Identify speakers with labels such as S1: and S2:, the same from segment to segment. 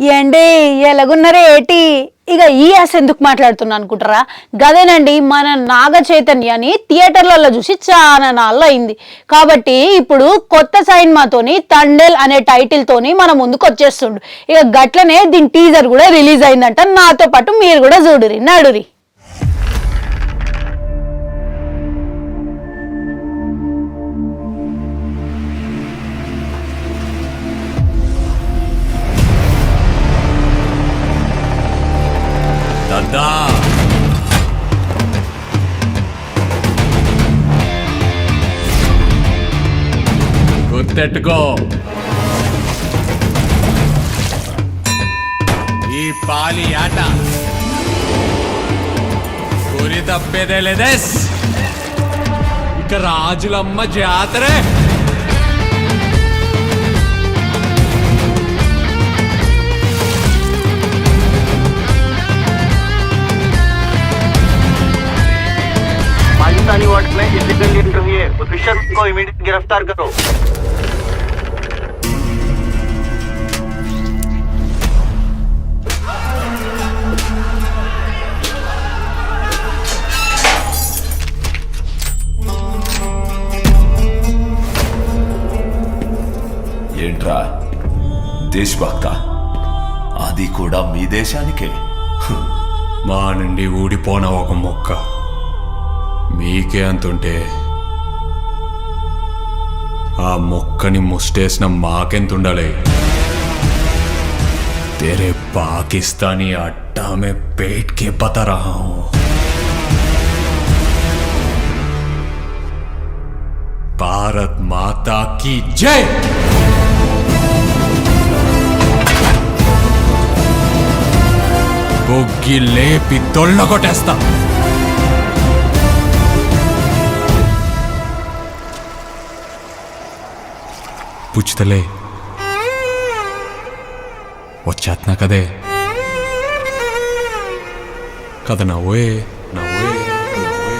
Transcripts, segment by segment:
S1: ఏండి ఎలాగున్నారే ఏటి ఇక ఈ యాస ఎందుకు మాట్లాడుతున్నా అనుకుంటారా? గదేనండి, మన నాగ చైతన్యాన్ని థియేటర్లలో చూసి చాలా నాళ్ళు అయింది కాబట్టి ఇప్పుడు కొత్త సినిమాతోని తండేల్ అనే టైటిల్ తోని మన ముందుకు వచ్చేస్తుండు. ఇక గట్లనే దీని టీజర్ కూడా రిలీజ్ అయిందంట. నాతో పాటు మీరు కూడా చూడురి, నడురి.
S2: గుర్తెట్టుకో, ఈ పాలి ఆట గురి తప్పేదే లేదేస్. ఇక రాజులమ్మ జాతరే.
S3: पाकिस्तानी वार्ड में इलीगल एंट्री हुई है, ऑफिसर को इमीडिएट गिरफ्तार करो।
S4: ఏంట్రా దేశభక్త, అది కూడా మీ దేశానికే?
S2: మా నుండి ఊడిపోన ఒక మొక్క మీకే అంతుంటే ఆ మొక్కని ముస్టేసిన మాకెంతుండాలి? तेरे पाकिस्तानी अड्डा में पेट के बता रहा हूं. भारत माता की जय. బొగ్గి లేపి తొళ్ళగొట్టేస్తా. పుచ్చుతలే వచ్చేస్తున్నా కదే కథ నవ్వే నవ్వే నవ్వే.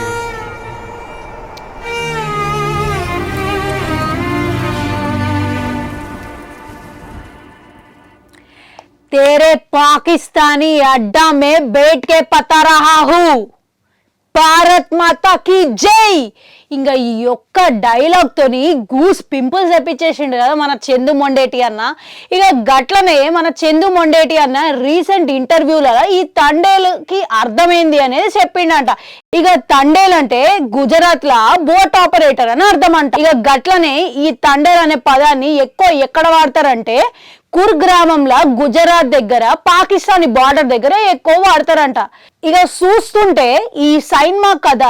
S1: तेरे पाकिस्तानी अड्डा में बैठ के पता रहा हूँ, భారత్ మాతా కి జై. ఇంకా ఈ యొక్క డైలాగ్ తోని గూస్ పింపుల్స్ తెప్పించేసిండు కదా మన చందు మొండేటి అన్న. ఇక గట్లనే మన చందు మొండేటి అన్న రీసెంట్ ఇంటర్వ్యూలలో ఈ తండేలుకి అర్థమైంది అనేది చెప్పిండట. ఇక తండేల్ అంటే గుజరాత్ లా బోట్ ఆపరేటర్ అని అర్థం అంట. ఇక గట్లనే ఈ తండేల్ అనే పదాన్ని ఎక్కువ ఎక్కడ వాడతారంటే కుర్ గ్రామంలో గుజరాత్ దగ్గర పాకిస్తానీ బార్డర్ దగ్గర ఎక్కువ వాడతారంట. ఇక చూస్తుంటే ఈ సైన్మా కథ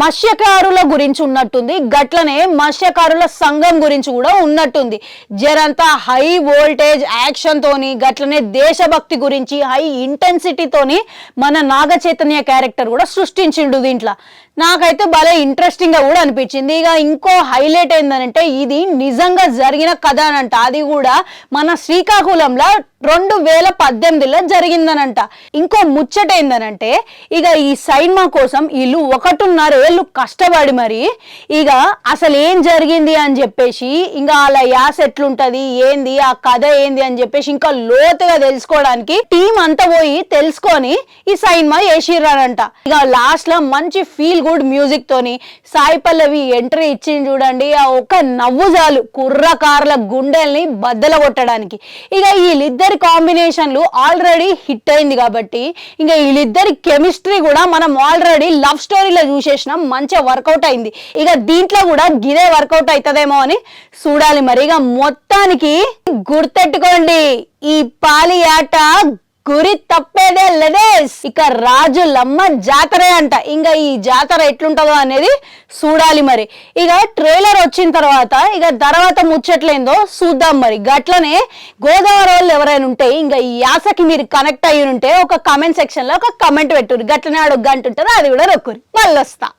S1: మత్స్యకారుల గురించి ఉన్నట్టుంది, గట్లనే మత్స్యకారుల సంఘం గురించి కూడా ఉన్నట్టుంది. జరంతా హై వోల్టేజ్ యాక్షన్ తోని గట్లనే దేశభక్తి గురించి హై ఇంటెన్సిటీతోని మన నాగ చైతన్య క్యారెక్టర్ కూడా సృష్టించిండు దీంట్లో. నాకైతే భలే ఇంట్రెస్టింగ్ గా కూడా అనిపించింది. ఇక ఇంకో హైలైట్ ఏందనంటే ఇది నిజంగా జరిగిన కథ అనంట. అది కూడా మన శ్రీకాకుళంలో 2018లో జరిగిందనంట. ఇంకో ముచ్చట ఏందనంటే ఇక ఈ సైన్మా కోసం వీళ్ళు 1.5 ఏళ్ళు కష్టపడి మరి ఇక అసలు ఏం జరిగింది అని చెప్పేసి ఇంకా అలా యాస ఎట్లుంటది ఏంది ఆ కథ ఏంది అని చెప్పేసి ఇంకా లోతుగా తెలుసుకోవడానికి టీం అంతా పోయి తెలుసుకొని ఈ సైన్మా వేసిర్రానంట. ఇక లాస్ట్ లో మంచి ఫీల్ గుడ్ మ్యూజిక్ తోని సాయి పల్లవి ఎంట్రీ ఇచ్చింది చూడండి. ఆ ఒక నవ్వు చాలు కుర్రకారుల గుండెల్ని బద్దల కొట్టడానికి. ఇక వీళ్ళిద్దరి కాంబినేషన్లు ఆల్రెడీ హిట్ అయింది కాబట్టి ఇంకా వీళ్ళిద్దరి కెమిస్ట్రీ కూడా మనం ఆల్రెడీ లవ్ స్టోరీలో చూసేసినాం, మంచిగా వర్కౌట్ అయింది. ఇక దీంట్లో కూడా గిదే వర్కౌట్ అవుతుందేమో అని చూడాలి. మరి ఇక మొత్తానికి గుర్తెట్టుకోండి, ఈ పాలి ఆట గురి తప్పేదే లేదేస్. ఇక రాజులమ్మ జాతరే అంట. ఇంకా ఈ జాతర ఎట్లుంటుందో అనేది చూడాలి. మరి ఇక ట్రైలర్ వచ్చిన తర్వాత ముచ్చట్లేందో చూద్దాం. మరి గట్లనే గోదావరి వాళ్ళు ఎవరైనా ఉంటే ఇంకా ఈ యాసకి మీరు కనెక్ట్ అయ్యి ఉంటే ఒక కమెంట్ సెక్షన్ లో ఒక కమెంట్ పెట్టుర్రి. గట్లనే ఆడు గంట ఉంటుంది, అది కూడా రొక్కురి. మళ్ళీ వస్తా.